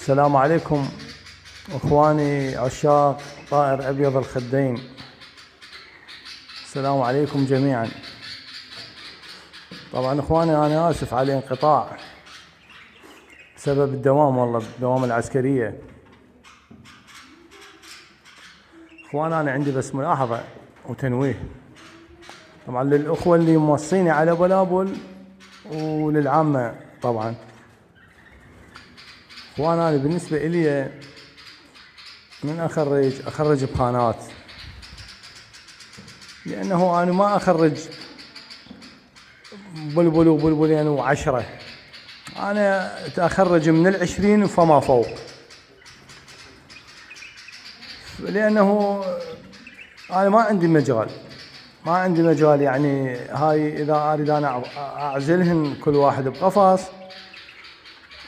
السلام عليكم اخواني عشاق طائر ابيض الخدين. السلام عليكم جميعا. طبعا اخواني انا اسف على الانقطاع بسبب الدوام، والله الدوام العسكرية. اخواني انا عندي بس ملاحظة وتنويه، طبعا للاخوة اللي موصيني على بلابل وللعامة. طبعا اخواني انا بالنسبة الي من اخرج بخانات، لانه انا ما اخرج بلبل وبلبلين وعشرة، انا اخرج من 20 فما فوق، لانه انا ما عندي مجال يعني. هاي اذا اريد انا اعزلهن كل واحد بقفص،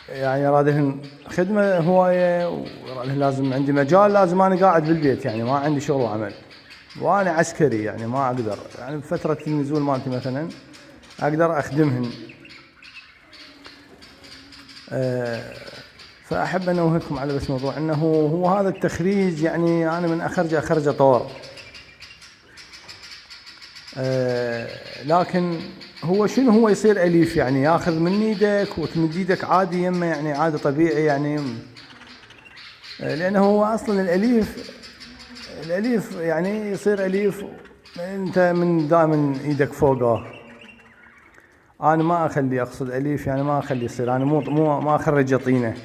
يعني رادهن خدمة هواية ورادهن لازم عندي مجال، لازم انا قاعد بالبيت يعني ما عندي شغل وعمل، وانا عسكري يعني ما اقدر يعني بفترة النزول مالتي مثلا اقدر اخدمهن. فاحب ان انوهكم على بس موضوع انه هو هذا التخريج، يعني انا من اخرجه طور، لكن هو شنو هو يصير اليف، يعني ياخذ من ايدك وتمد ايدك عادي يمه، يعني عادي طبيعي يعني. لانه هو اصلا الاليف يعني يصير اليف انت من دائما ايدك فوقه. انا ما اقصد اليف يعني ما اخلي يصير، انا ما اخرجه طينه،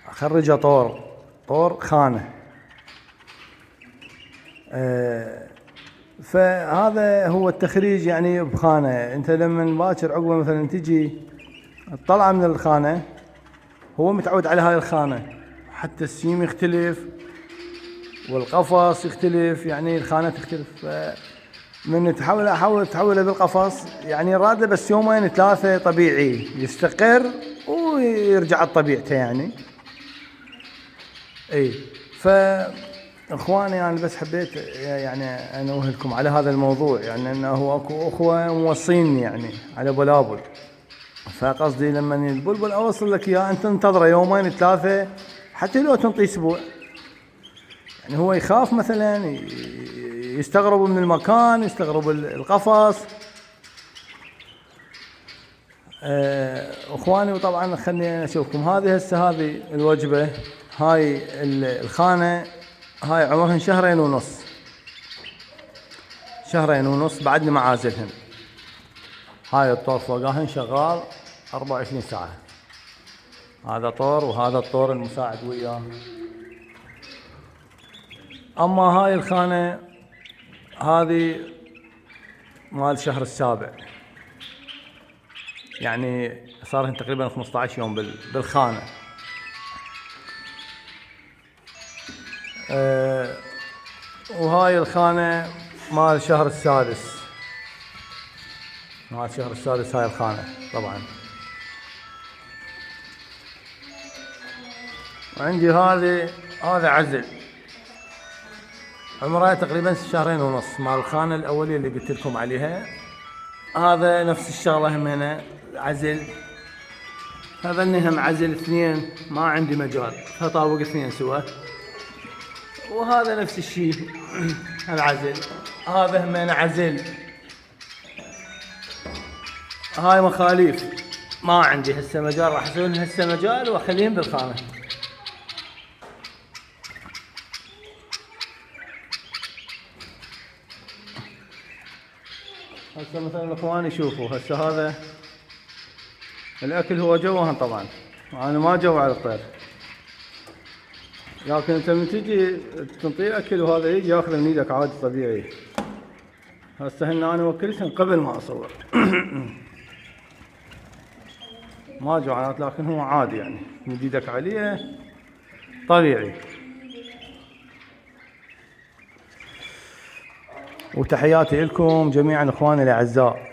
اخرجه طور خانه. فهذا هو التخريج يعني بخانة. انت لما باكر عقبه مثلا تجي تطلع من الخانة، هو متعود على هاي الخانة، حتى السيم يختلف والقفص يختلف، يعني الخانة تختلف. من تحوله بالقفص يعني راده بس يومين 3 طبيعي يستقر ويرجع لطبيعته يعني. اي اخواني انا بس حبيت يعني انوهلكم على هذا الموضوع، يعني انه اكو اخوه موصيني يعني على بلابل، فقصدي لما البلبل اوصل لك اياه انت انتظره يومين 3 حتى لو تنطي اسبوع، يعني هو يخاف مثلا يستغرب من المكان، يستغرب القفص. اخواني وطبعا خليني اشوفكم هذه الوجبه، هاي الخانه هاي عمرهن 2.5 بعدني ما عازلهن. هاي الطور فوقاهن شغال 24 ساعة، هذا طور وهذا الطور المساعد وياه. اما هاي الخانة هذه مال الشهر السابع، يعني صارهن تقريبا 15 يوم بالخانة. وهاي الخانة مال الشهر السادس، هاي الخانة طبعا. وعندي هذا عزل عمره تقريبا 2.5 شهر مال الخانة الأولية اللي قلت لكم عليها. هذا نفس الشغلة همينة عزل، هذا هم عزل 2 ما عندي مجال فطابق 2 سوا. وهذا نفس الشيء العزل، هذا همينة عزل. هاي مخاليف ما عندي هسه مجال، راح اسوي هسه مجال واخليهم بالخانة. هسه مثلا اخواني شوفوا، هسه هذا الاكل هو جوهن طبعا، انا ما جوع على الطير، لكن انت من تجي تنطيه اكل وهذا يجي ياخذ من ايدك عادي طبيعي. هسه انا وكلتهن قبل ما اصور ما جوعانات، لكن هو عادي يعني من ايدك عليه طبيعي. وتحياتي لكم جميعا اخواني الاعزاء.